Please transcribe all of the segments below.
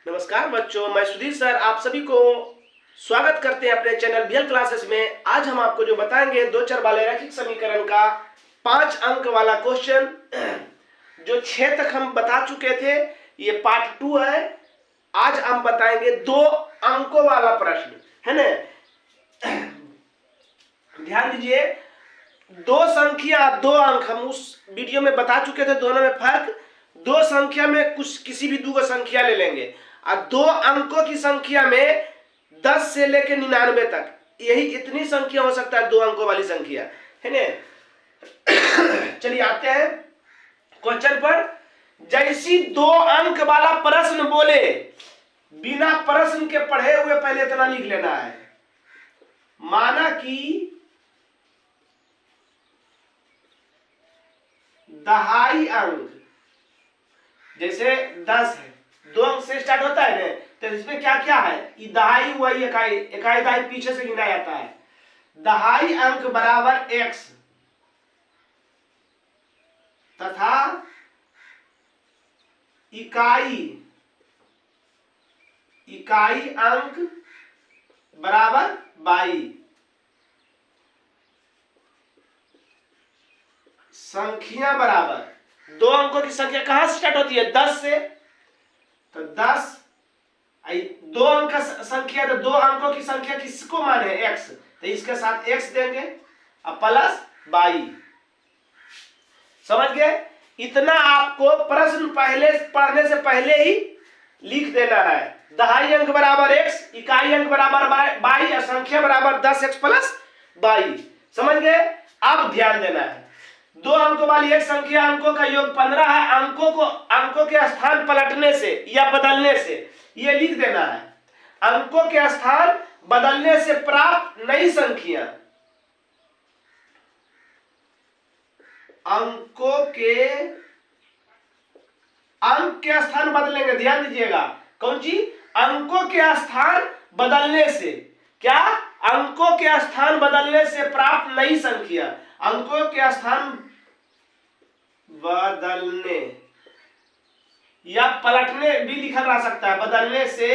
नमस्कार बच्चों, मैं सुधीर सर आप सभी को स्वागत करते हैं अपने चैनल बीएल क्लासेस में। आज हम आपको जो बताएंगे दो चर वाले रैखिक समीकरण का 5 अंक वाला क्वेश्चन, जो 6 तक हम बता चुके थे। ये पार्ट 2 है। आज हम बताएंगे 2 अंकों वाला प्रश्न, है ना। ध्यान दीजिए, 2 संख्या 2 अंक हम उस वीडियो में बता चुके थे। दोनों में फर्क, 2 संख्या में कुछ किसी भी 2 संख्या ले लेंगे और 2 अंकों की संख्या में 10 से लेकर 99 तक, यही इतनी संख्या हो सकता है 2 अंकों वाली संख्या, है ना। चलिए आते हैं क्वेश्चन पर। जैसी 2 अंक वाला प्रश्न बोले, बिना प्रश्न के पढ़े हुए पहले इतना लिख लेना है। माना कि दहाई अंक, जैसे 10 है, 2 अंक से स्टार्ट होता है ना, तो इसमें क्या क्या है, ये दहाई हुआ, इकाई, इकाई दहाई पीछे से गिना जाता है। दहाई अंक बराबर x तथा इकाई अंक बराबर y। संख्या बराबर, 2 अंकों की संख्या कहां से स्टार्ट होती है, 10 से, तो 10। 2 अंक का संख्या, तो 2 अंकों की संख्या किसको माने, x, तो इसके साथ x देंगे और प्लस y। समझ गए। इतना आपको प्रश्न पहले पढ़ने से पहले ही लिख देना है। दहाई अंक बराबर x, इकाई अंक बराबर y और संख्या बराबर 10x प्लस y। समझ गए। अब ध्यान देना है, 2 अंकों वाली एक संख्या, अंकों का योग 15 है। अंकों के स्थान पलटने से या बदलने से ये लिख देना है। अंकों के स्थान बदलने से प्राप्त नई संख्या, अंक के स्थान बदलेंगे। ध्यान दीजिएगा, कौन सी, अंकों के स्थान बदलने से, क्या, अंकों के स्थान बदलने से प्राप्त नई संख्या। अंकों के स्थान बदलने या पलटने भी लिखा जा सकता है, बदलने से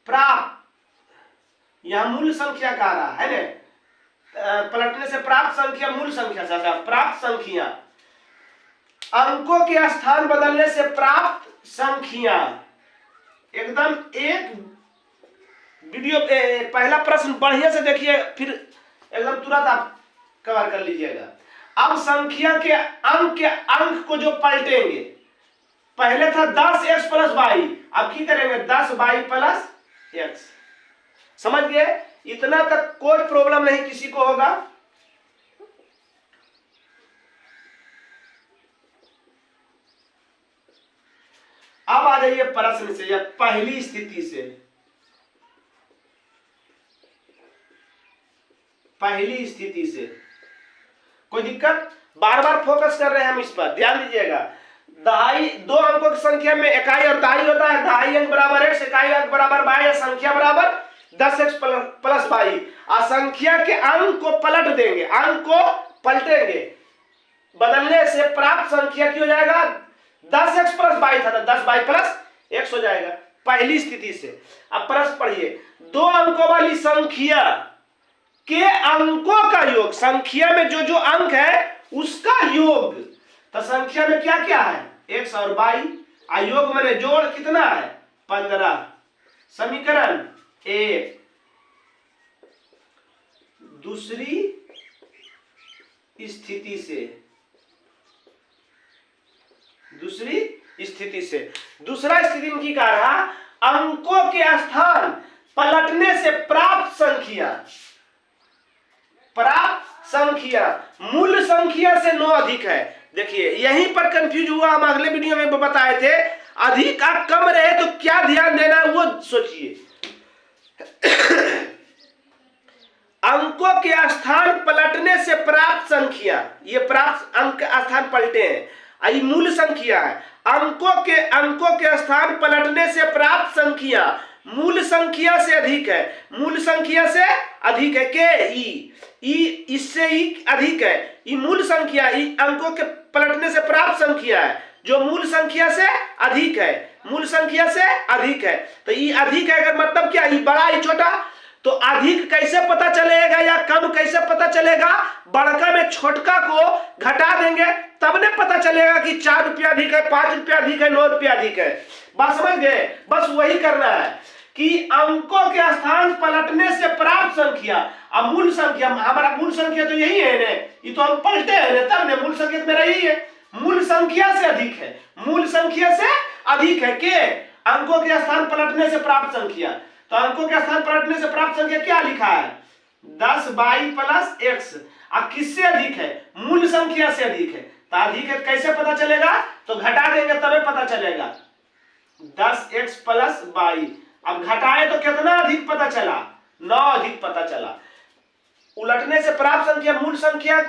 प्राप्त, यह मूल संख्या कह रहा है ना, पलटने से प्राप्त संख्या मूल संख्या से, प्राप्त संख्या, अंकों के स्थान बदलने से प्राप्त संख्या। एकदम एक वीडियो पहला प्रश्न बढ़िया से देखिए, फिर एकदम तुरंत आप कवर कर लीजिएगा। अब संख्या के अंक को जो पलटेंगे, पहले था 10x प्लस y, अब की करेंगे 10y प्लस x। समझ गए। इतना तक कोई प्रॉब्लम नहीं किसी को होगा। अब आ जाइए प्रश्न से, या पहली स्थिति से। पहली स्थिति से कोई दिक्कत, बार बार फोकस कर रहे हैं हम इस पर, ध्यान दीजिएगा। दहाई, 2 अंकों की संख्या में इकाई और दहाई होता है। दहाई अंक बराबर x, इकाई अंक बराबर y, संख्या बराबर 10x प्लस y। संख्या के अंक को पलट देंगे, अंक को पलटेंगे, बदलने से प्राप्त संख्या की हो जाएगा 10x प्लस y था, तो 10y प्लस x हो जाएगा पहली स्थिति से। अब प्रश्न पढ़िए, 2 अंकों वाली संख्या के अंकों का योग, संख्या में जो जो अंक है उसका योग, तो संख्या में क्या क्या है, x और y, योग मैंने जोड़ कितना है, 15। समीकरण 1। दूसरी स्थिति से, दूसरा स्थिति में की कह रहा, अंकों के स्थान पलटने से प्राप्त संख्या मूल संख्या से 9 अधिक है। देखिए यहीं पर कंफ्यूज हुआ, हम अगले वीडियो में बताए थे। अधिक का कम रहे तो क्या ध्यान देना है वो सोचिए। अंकों के स्थान पलटने से प्राप्त संख्या, ये प्राप्त अंक स्थान पलटे हैं, ये मूल संख्या है। अंकों के स्थान पलटने से प्राप्त संख्या मूल संख्या से अधिक है, मूल संख्या से अधिक है, के ई इससे ई अधिक है, ई मूल संख्या, ई अंकों के पलटने से प्राप्त संख्या है, जो मूल संख्या से अधिक है, मूल संख्या से अधिक है। तो ये अधिक है अगर मतलब क्या, ये बड़ा ये छोटा, तो अधिक कैसे पता चलेगा या कम कैसे पता चलेगा, बड़का में छोटका को घटा देंगे तब ने पता चलेगा कि 4 रुपया अधिक है, 5 रुपया अधिक है, 9 रुपया अधिक है। बात समझ गए? बस वही करना है कि अंकों के स्थान पलटने से प्राप्त संख्या, अब मूल संख्या, हमारा मूल संख्या तो यही है ने, ये तो हम पलटे हैं तब ने, मूल संख्या तो मेरा यही है, मूल संख्या से अधिक है, मूल संख्या से अधिक है के अंकों के स्थान पलटने से प्राप्त संख्या। तो अंकों के स्थान पलटने से प्राप्त संख्या क्या लिखा है, 10y प्लस x। अब किससे अधिक है, मूल संख्या से अधिक है। तो अधिक है कैसे पता चलेगा, तो घटा देंगे तभी पता चलेगा, 10x प्लस y। अब घटाए तो कितना अधिक पता चला, 9 अधिक पता चला। उलटने से प्राप्त संख्या मूल संख्या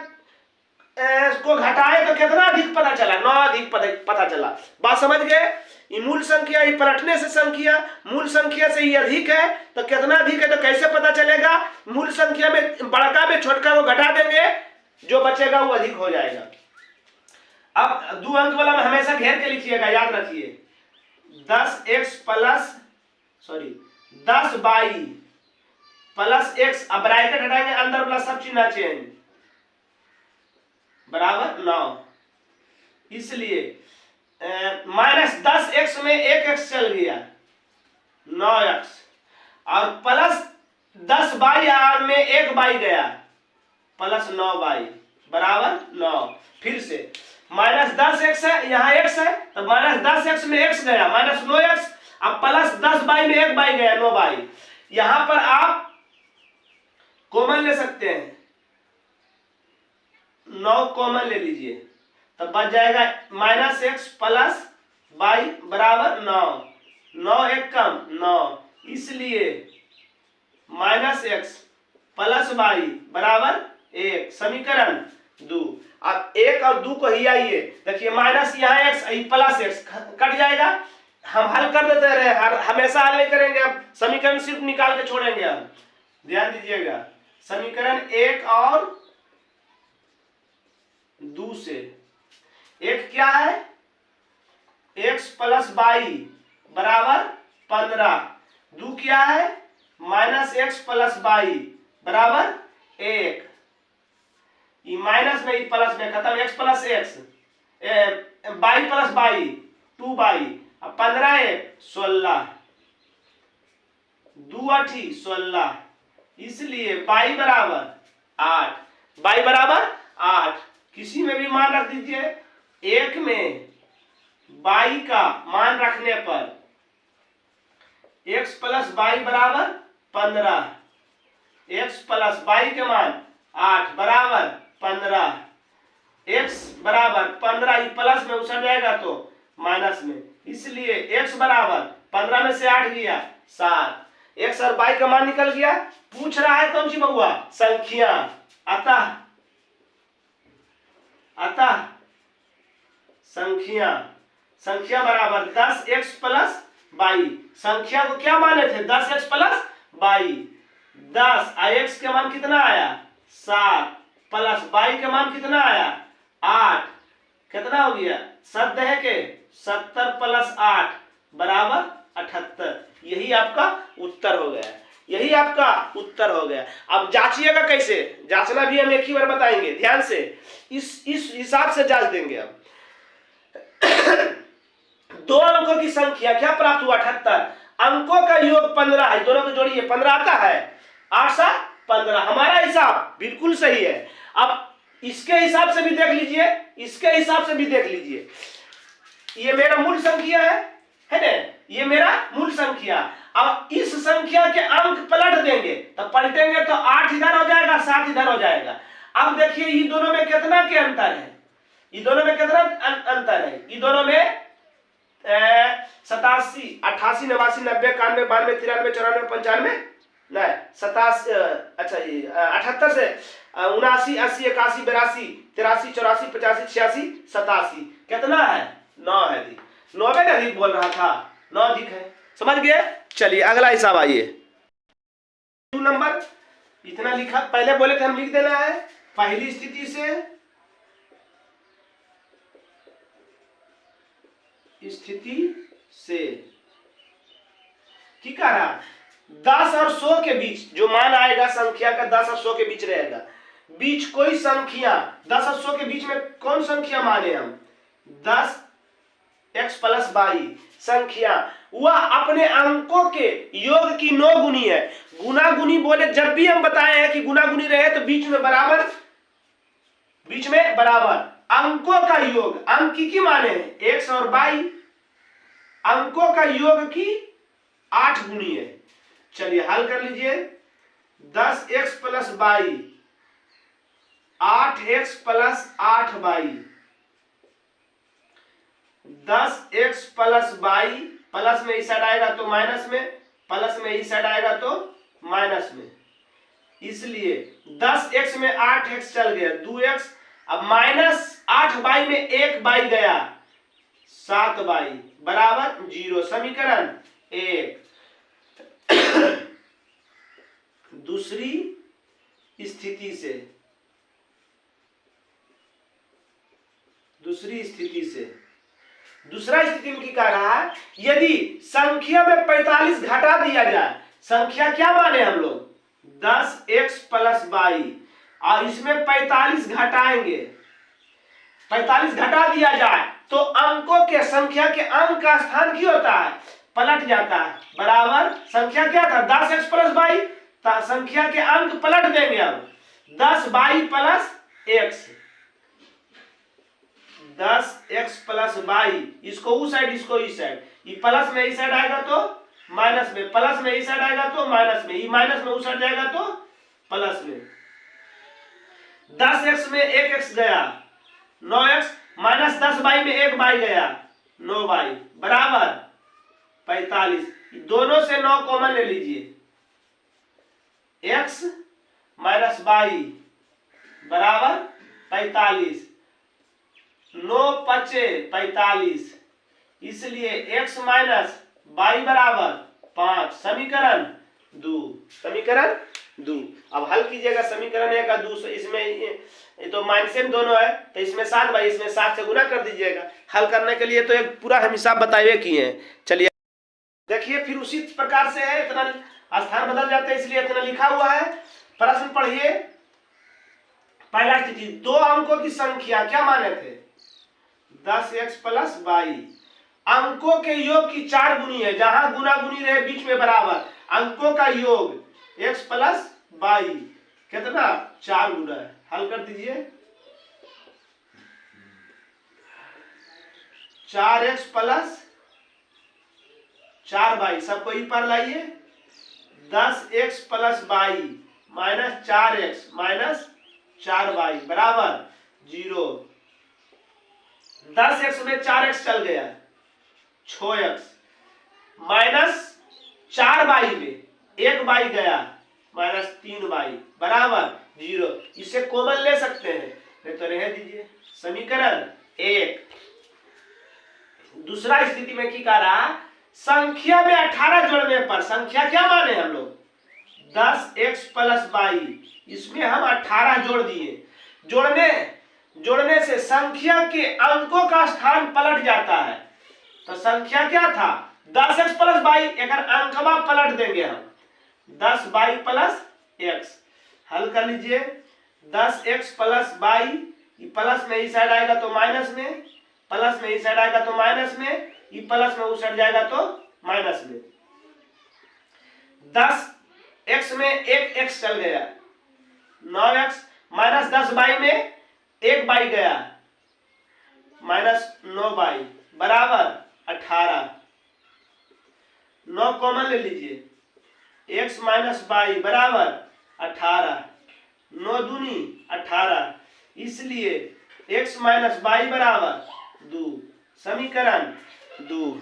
को घटाए तो कितना अधिक पता चला, 9 अधिक पता चला। बात समझ गए? ये मूल संख्या, ये पलटने से संख्या मूल संख्या से ये अधिक है तो कितना अधिक है, तो कैसे पता चलेगा, मूल संख्या में बड़का में छोटका को घटा देंगे, जो बचेगा वो अधिक हो जाएगा। अब 2 अंक वाला में हमेशा घेर के लिखिएगा, याद रखिए, 10x plus 10y plus x। अब ब्रैकेट हटाएंगे, अंदर वाला सब चिन्ह चेंज, बराबर 9। इसलिए माइनस 10x में 1x चल गया, 9x, और प्लस 10y में 1y गया, प्लस 9y बराबर 9। फिर से माइनस 10x है, यहाँ x है, तो माइनस 10x में x गया, माइनस 9x, अब प्लस 10y में 1y गया, 9y। यहां पर आप कॉमन ले सकते हैं, 9 कॉमन ले लीजिए, तब बच जाएगा माइनस x प्लस y बराबर 9, 9 एक कम 9, इसलिए माइनस x प्लस y बराबर 1। समीकरण 2। अब 1 और 2 को ही आइए, देखिए माइनस यहाँ x प्लस x कट जाएगा, हम हल कर देते रहे, हमेशा हल नहीं करेंगे, अब समीकरण सिर्फ निकाल के छोड़ेंगे। हम ध्यान दीजिएगा, समीकरण 1 और 2 से, एक क्या है, x प्लस y बराबर 15, 2 क्या है, माइनस x प्लस y बराबर 1। ये माइनस में प्लस में खत्म, x plus x, y plus y 2y, अब 15 1 16, 2 8 16, इसलिए y बराबर 8, y बराबर 8। किसी में भी मान रख दीजिए, एक में y का मान रखने पर x प्लस y बराबर 15, x प्लस y के मान 8 बराबर 15, x बराबर 15, ये प्लस में उछल जाएगा तो माइनस में, इसलिए x बराबर 15 में से 8 गया 7, x और y का मान निकल गया। पूछ रहा है कौन सी बउआ, संख्या। अतः संख्या बराबर 10x प्लस y। संख्या को क्या माने थे, 10x प्लस y, 10 x के मान कितना आया 7, प्लस y के मान कितना आया 8, कितना हो गया 70 है के 70 प्लस 8 बराबर 78। यही आपका उत्तर हो गया, यही आपका उत्तर हो गया। अब जांचिएगा कैसे, जांचना भी हम एक ही बार बताएंगे, ध्यान से इस हिसाब से जांच देंगे। अब 2 अंकों की संख्या क्या प्राप्त हुआ 78, अंकों का योग 15 है, दोनों को जोड़िए 15 आता है, 8 7 15, हमारा हिसाब बिल्कुल सही है। अब इसके हिसाब से भी देख लीजिए, इसके हिसाब से भी देख लीजिए, ये मेरा मूल संख्या है ना, ये मेरा मूल संख्या। अब इस संख्या के अंक पलट देंगे, तो पलटेंगे तो 8 इधर हो जाएगा, 7 इधर हो जाएगा। अब देखिए ये दोनों में कितना के अंतर है, ये दोनों में कितना अंतर है, ये दोनों में 87 88 89 90 91 92 93 94 95 नहीं 87, अच्छा ये 78 से 79 80 81 82 83 84 85 86 87, कितना है 9 है दी, 90 अधिक बोल रहा था, 9 अधिक है। समझ गए? चलिए अगला हिसाब आइए। 2 नंबर इतना लिखा, पहले बोले थे हम लिख देना है पहली स्थिति से स्थिति से ठीक है ना। 10 और 100 के बीच जो मान आएगा संख्या का 10 और 100 के बीच रहेगा। बीच कोई संख्या 10 और 100 के बीच में कौन संख्या माने हम 10x + 22 संख्या वह अपने अंकों के योग की 9 गुनी है। गुना गुनी बोले जब भी हम बताए हैं कि गुना गुनी रहे तो बीच में बराबर अंकों का योग अंक की माने हैं x और 22 अंकों का योग की 8 गुनी है। चलिए हल कर लीजिए 10x + 22 8x + 8y 10x + 22 plus में इस साइड आएगा तो माइनस में प्लस में इस साइड आएगा तो माइनस में इसलिए 10x में 8x चल गया 2x अब -8y में 1y गया 7y बराबर 0 समीकरण 1। दूसरी स्थिति से दूसरा स्थिति में क्या रहा है यदि संख्या में 45 घटा दिया जाए संख्या क्या माने हम लोग 10x + 22 और इसमें 45 घटाएंगे 45 घटा दिया जाए तो अंकों के संख्या के अंक का स्थान क्या होता है पलट जाता है बराबर संख्या क्या था 10x + 22 संख्या के अंक पलट देंगे अब 10y + x 10x + 22 इसको उस साइड इसको इस साइड ये प्लस में इस साइड आएगा तो माइनस में प्लस में इस साइड आएगा तो माइनस में ये माइनस में उस साइड जाएगा तो प्लस में 10x में 1x गया 9x -10y में 1y गया 9y बराबर 45 दोनों से 9 कॉमन ले लीजिए x - y बराबर 45 9 × 5 = 45 इसलिए x - y बराबर 5 समीकरण 2 अब हल कीजिएगा समीकरण 1 का 2 इसमें ये तो माइनस में दोनों है तो इसमें 7y इसमें 7 से गुना कर दीजिएगा। हल करने के लिए तो एक पूरा हम हिसाब बताए किए हैं। चलिए देखिए फिर उसी प्रकार से है इतना स्थान बदल जाते हैं इसलिए इतना लिखा हुआ है। प्रश्न पढ़िए पहला स्थिति 2 अंकों की संख्या क्या माने थे 10x + 22 अंकों के योग की 4 गुनी है जहां गुना गुनी रहे बीच में बराबर अंकों का योग x + 22 कितना 4 गुना है। हल कर दीजिए 4x + 4y सबको ई पर लाइए 10x + 22 -4x -4y बराबर 0 10x में 4x चल गया 6x -4y में 1y गया -3y बराबर 0 इसे कॉमन ले सकते हैं नहीं तो रह दीजिए समीकरण 1। दूसरा स्थिति में क्या रहा संख्या में 18 जोड़ने पर संख्या क्या माने हम लोग 10x + 22 इसमें हम 18 जोड़ दिए जोड़ने से संख्या के अंकों का स्थान पलट जाता है तो संख्या क्या था 10x + 22 एक अंकवा पलट देंगे हम 10y + x हल कर लीजिए 10x + 22 प्लस में इस साइड आएगा तो माइनस में प्लस में इस साइड आएगा तो माइनस में ये प्लस में उस साइड जाएगा तो माइनस में 10x में 1x चल गया 9x -10y में 1y गया -9y बराबर 18 9 कॉमन ले लीजिए x - y बराबर 18 9 दूनी 18 इसलिए x - y बराबर 2 समीकरण 2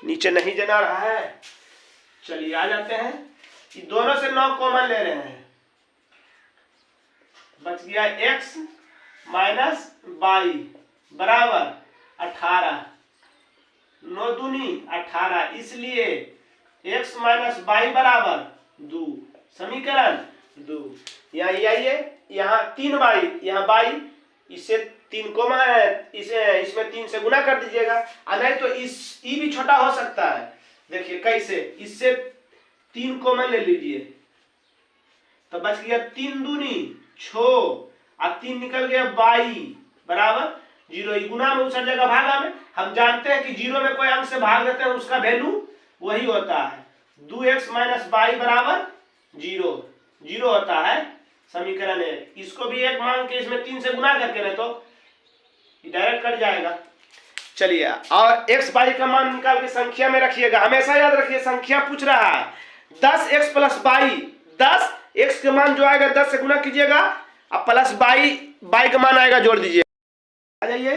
नीचे नहीं जना रहा है। चलिए आ जाते हैं कि दोनों से 9 कॉमन ले रहे हैं बच गया x - y बराबर 18 9 दूनी 18 इसलिए x - y बराबर 2 समीकरण 2। यहाँ आइए यहाँ 3y यहाँ y इससे 3 कोमा है, इसे इसमें 3 से गुना कर दीजिएगा। नहीं तो इस ई भी छोटा हो सकता है। देखिए कैसे, इससे 3 कॉमन ले लीजिए तो बच गया 3 दूनी 6 और 3 निकल गया 22 बराबर 0। गुना में उसर जगह भागा में। हम जानते हैं कि 0 में कोई अंक से भाग देते हैं उसका वैल्यू वही होता है। 2x माइनस 22 बराबर 0 0 होता है समीकरण 1। इसको भी 1 मान के इसमें 3 से गुना करके रहे तो डायरेक्ट कट जाएगा। चलिए, और x y का मान निकाल के संख्या में रखिएगा। हमेशा याद रखिए संख्या पूछ रहा है 10x प्लस 22, 10 x का मान जो आएगा 10 से गुना कीजिएगा अब प्लस 22 का मान आएगा जोड़ दीजिए। आ जाइए,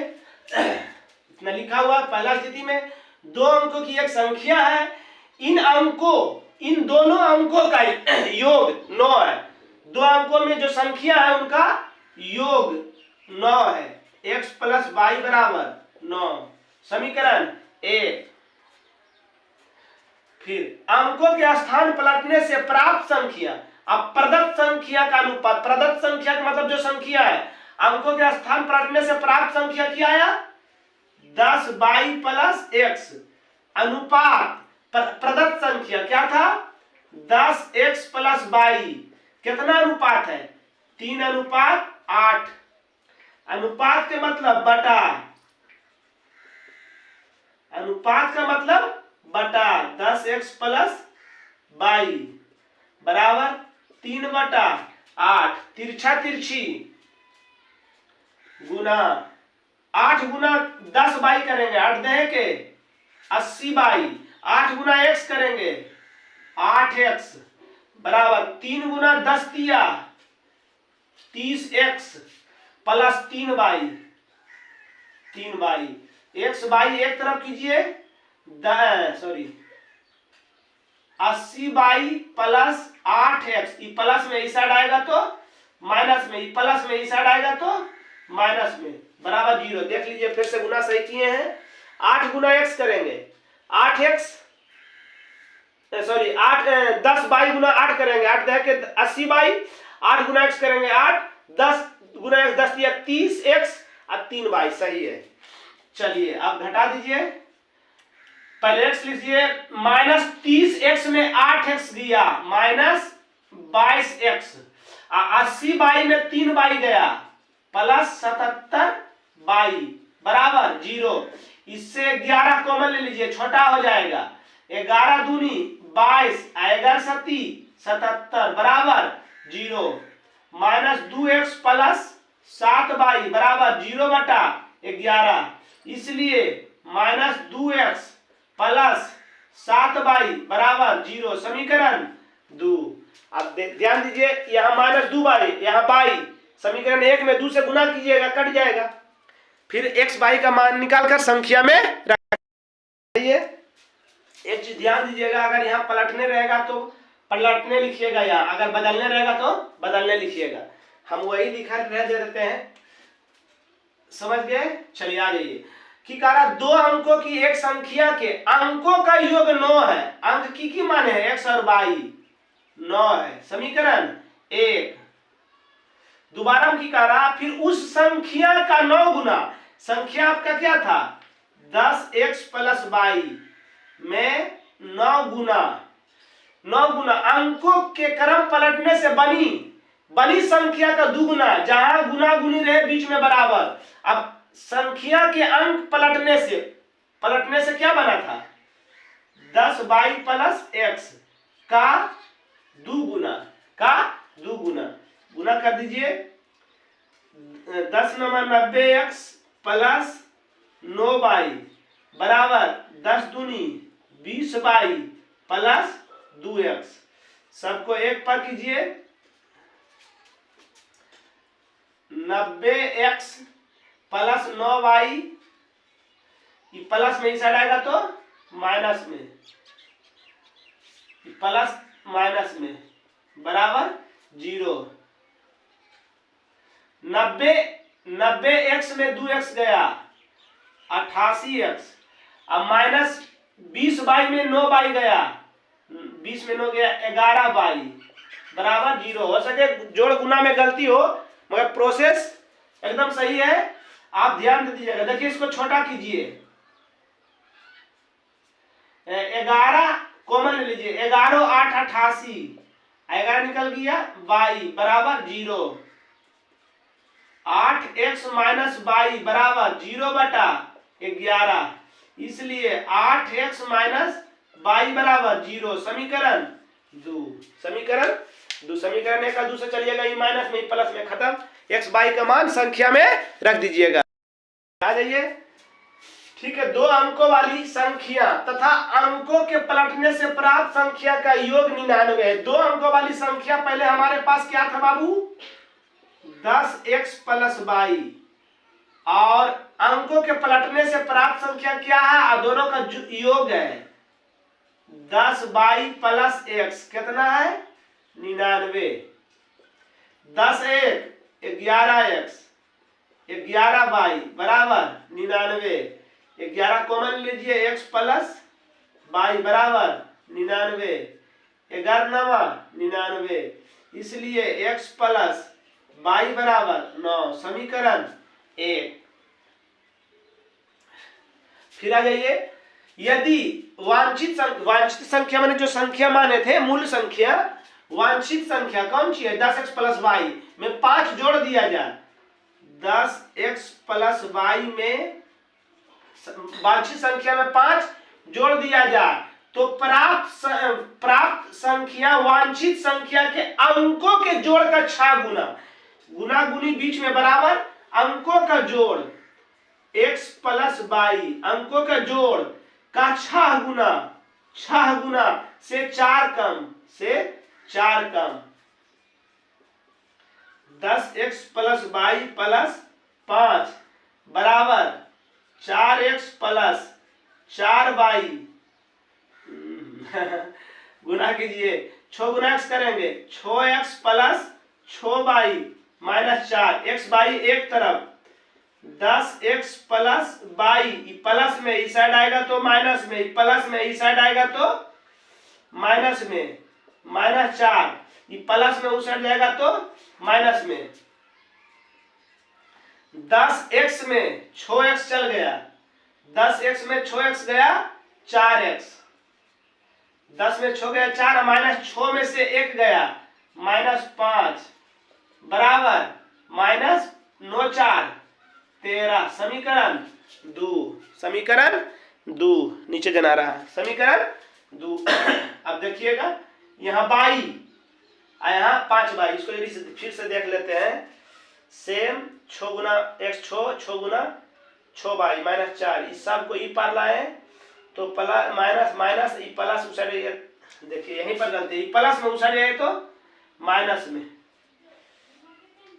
इतना लिखा हुआ पहला स्थिति में 2 अंकों की एक संख्या है, इन दोनों अंकों का योग 9 है। 2 अंकों में जो संख्या है उनका योग 9 है। x प्लस 22 बराबर 9 समीकरण 1। फिर अंकों के स्थान पलटने से प्राप्त संख्या। अब प्रदत्त संख्या का अनुपात, प्रदत्त संख्या का मतलब जो संख्या है, अंकों के स्थान पलटने से प्राप्त संख्या क्या आया 10 22 प्लस x अनुपात प्रदत्त संख्या क्या था 10x प्लस 22। कितना अनुपात है 3:8। अनुपात के मतलब बटा, अनुपात का मतलब बटा 10x प्लस 22 बराबर 3/8। तिरछा तिरछी गुना 8 गुना 10 22 करेंगे 8 दहे के 80 22। 8 गुना x करेंगे 8x बराबर 3 गुना 10 दिया 30x plus 3 by x by एक तरफ कीजिए, sorry 80 by plus 8x। Plus में इस साइड आएगा तो माइनस में, प्लस में इस साइड आएगा तो माइनस में बराबर 0। देख लीजिए फिर से गुना सही किए हैं। 8 गुना x करेंगे 8x, सॉरी 10 बाई गुना 8 करेंगे 8 दे के 80 बाई। 8 गुना x करेंगे 8, 10 गुना x 10 दिया 30x और 3 बाई सही है। चलिए अब घटा दीजिए, पहले x लिखिए माइनस 30x में 8x गया माइनस 22x, 80 बाई में 3 बाई गया प्लस 77 बाई बराबर 0। इससे 11 कॉमन ले लीजिए छोटा हो जाएगा। 11 दूनी 22 आएगा 77 बराबर 0। माइनस 2x प्लस 7 बाई बराबर 0/11। इसलिए माइनस 2x प्लस 7 बाई बराबर 0 समीकरण 2। अब ध्यान दीजिए यहाँ माइनस 2 बाई यहाँ बाई, समीकरण 1 में 2 से गुना कीजिएगा कट जाएगा। फिर x बाई का मान निकालकर संख्या में रखिए। एक चीज ध्यान दीजिएगा, अगर यहाँ पलटने रहेगा तो पलटने लिखिएगा, यहाँ अगर बदलने रहेगा तो बदलने लिखिएगा। हम वही लिखा रह देते हैं, समझ गए। चलिए आ जाइए कि कहा 2 अंकों की एक संख्या के अंकों का योग 9 है। अंक की माने है x और y 9 है समीकरण 1। दोबारा हम की कह रहा फिर उस संख्या का 9 गुना, संख्या आपका क्या था 10x प्लस 22 में 9 गुना अंकों के क्रम पलटने से बनी संख्या का दुगुना, जहां गुना गुनी रहे बीच में बराबर। अब संख्या के अंक पलटने से क्या बना था 10 22 प्लस x का दुगुना गुना कर दीजिए। 10 9 90x प्लस 9 बाई बराबर 10 दूनी 20 बाई प्लस 2x। सबको एक पर कीजिए। 90x प्लस 9 बाई, प्लस में इस साइड आएगा तो माइनस में, प्लस माइनस में बराबर 0। 90x में 2x गया 88x। अब माइनस 20 बाई में 9 बाई गया, 20 में 9 गया 11 बाई बराबर 0। हो सके जोड़ गुना में गलती हो मगर प्रोसेस एकदम सही है। आप ध्यान दे दीजिएगा। देखिए इसको छोटा कीजिए, 11 कॉमन ले लीजिए, 11 8 88, 11 निकल गया, y बराबर 0, 8x माइनस वाई बराबर 0/11, इसलिए 8x माइनस वाई बराबर 0, समीकरण 2। समीकरण 2, समीकरण 1 का 2 से चलिएगा, ई माइनस में प्लस में खत्म, x y का मान संख्या में रख दीजिएगा। आ जाइए, ठीक है। 2 अंकों वाली संख्या तथा अंकों के पलटने से प्राप्त संख्या का योग 99 है। 2 अंकों वाली संख्या पहले हमारे पास क्या था बाबू, 10x प्लस वाई, और अंकों के पलटने से प्राप्त संख्या क्या है, दोनों का योग है 10y प्लस x, कितना है 99, 10 1 11x 11y बराबर 99, 11 कॉमन लीजिए, x प्लस y बराबर 99, 11 9 99, इसलिए x प्लस y बराबर 9, समीकरण 1। फिर आ जाइए, यदि वांछित संख्या माने जो संख्या माने थे मूल संख्या, वांछित संख्या कौन सी है, 10x प्लस वाई में 5 जोड़ दिया जाए, 10x प्लस वाई में वांछित संख्या में 5 जोड़ दिया जाए तो प्राप्त संख्या वांछित संख्या के अंकों के जोड़ का 6 गुना, गुना गुनी बीच में बराबर, अंकों का जोड़ x प्लस वाई, अंकों का जोड़ का 6 गुना से 4 कम, से 4 कम, 10x प्लस वाई प्लस 5 बराबर 4x प्लस 4y, गुना कीजिए, 6 गुना x करेंगे, 6x plus 6y minus 4, x by एक तरफ, 10x प्लस वाई, प्लस में इस साइड आएगा तो माइनस में, प्लस में इस साइड आएगा तो माइनस में, माइनस 4, ये प्लस में उस साइड जाएगा तो माइनस में, 10x में 6x चल गया, 10x में 6x गया 4x, 10 में 6 गया 4, माइनस 6 में से 1 गया माइनस 5 बराबर माइनस 9 4 13, समीकरण 2, समीकरण 2 नीचे जना रहा है, समीकरण 2। अब देखिएगा यहाँ बाई, यहाँ 5y, इसको यदि फिर से देख लेते हैं, सेम 6 गुना x 6 गुना 6y माइनस 4, इस सब को ई पार लाए तो plus minus minus, E plus उस साइड, देखिए यहीं पर गलती, ई प्लस में उस साइड जाए तो माइनस में।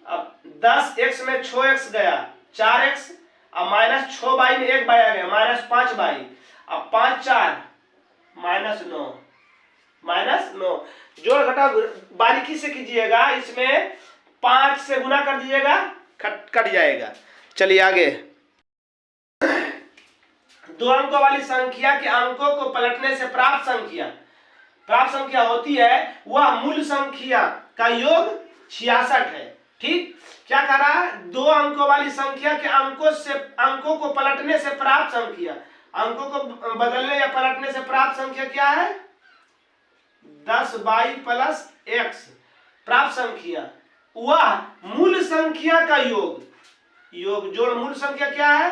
अब 10x में 6x गया 4x, अब माइनस 6y में 1 y आ गया माइनस 5y, अब 5 4 माइनस 9, माइनस 9, जोड़ घटा बारीकी से कीजिएगा, इसमें 5 से गुना कर दीजिएगा, कट जाएगा। चलिए आगे, 2 अंकों वाली संख्या के अंकों को पलटने से प्राप्त संख्या होती है वह मूल संख्या का योग 66 है। ठीक, क्या कह रहा है, 2 अंकों वाली संख्या के अंकों को पलटने से प्राप्त संख्या, अंकों को बदलने या पलटने से प्राप्त संख्या क्या है, 10y प्लस x, प्राप्त संख्या वह मूल संख्या का योग जोड़ मूल संख्या क्या है,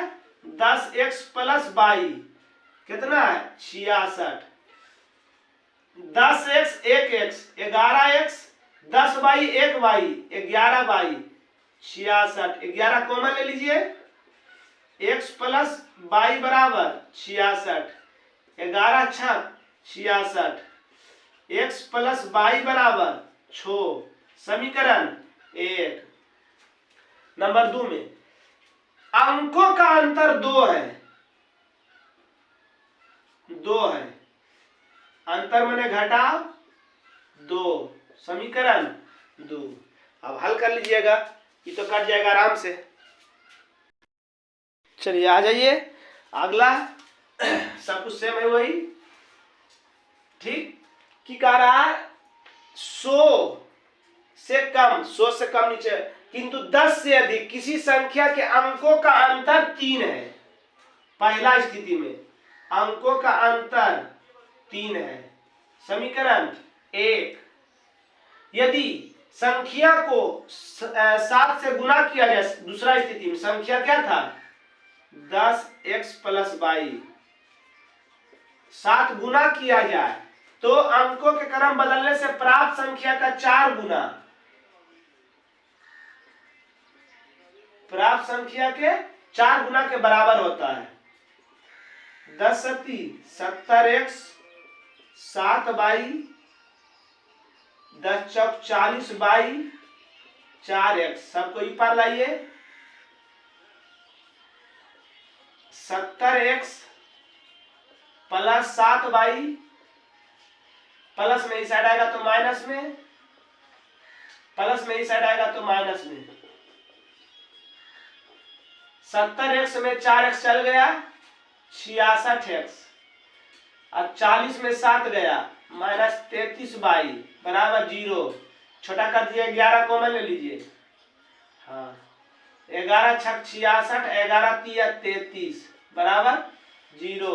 10x प्लस y, कितना है 66, 10x 1x 11x, 10y 1y 11y 66, 11 common ले लीजिए, x प्लस y बराबर 66, 11 6 66, x प्लस y बराबर 6, समीकरण 1। नंबर 2 में अंकों का अंतर 2 है, अंतर मैंने घटाव 2, समीकरण 2। अब हल कर लीजिएगा, ये तो कट जाएगा आराम से। चलिए आ जाइए, अगला सब कुछ सेम है वही। ठीक, की कह रहा है 100 से कम नीचे किंतु 10 से अधिक किसी संख्या के अंकों का अंतर 3 है। पहला स्थिति में अंकों का अंतर 3 है। समीकरण 1, यदि संख्या को 7 से गुना किया जाए, दूसरा स्थिति में संख्या क्या था 10x + y, 7 गुना किया जाए तो अंकों के क्रम बदलने से प्राप्त संख्या का 4 गुना, प्राप्त संख्या के 4 गुना के बराबर होता है। 10 × 70x, 7y, 10 × 40y, 4x, सबको ई पार लाइए। 70x + 7y, प्लस में इस साइड आएगा तो माइनस में, प्लस में इस साइड आएगा तो माइनस में। 70x में 4x चल गया 66x, और 40 में 7 गया -33y बराबर 0। छोटा कर दिए 11 कॉमन ले लीजिए। हाँ 11 × 6 = 66, 11 × 3 = 33 बराबर 0।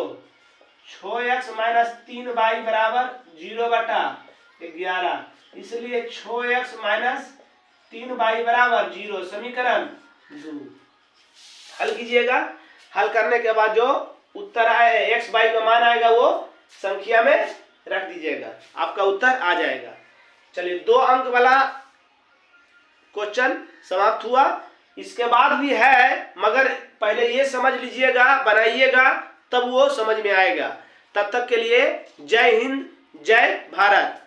6x - 3y बराबर 0/11, इसलिए 6x - 3y बराबर 0। समीकरण 2 हल कीजिएगा। हल करने के बाद जो उत्तर आए x y का मान आएगा वो संख्या में रख दीजिएगा, आपका उत्तर आ जाएगा। चलिए 2 अंक वाला क्वेश्चन समाप्त हुआ। इसके बाद भी है, मगर पहले ये समझ लीजिएगा, बनाइएगा, तब वो समझ में आएगा। तब तक के लिए जय हिंद, जय भारत।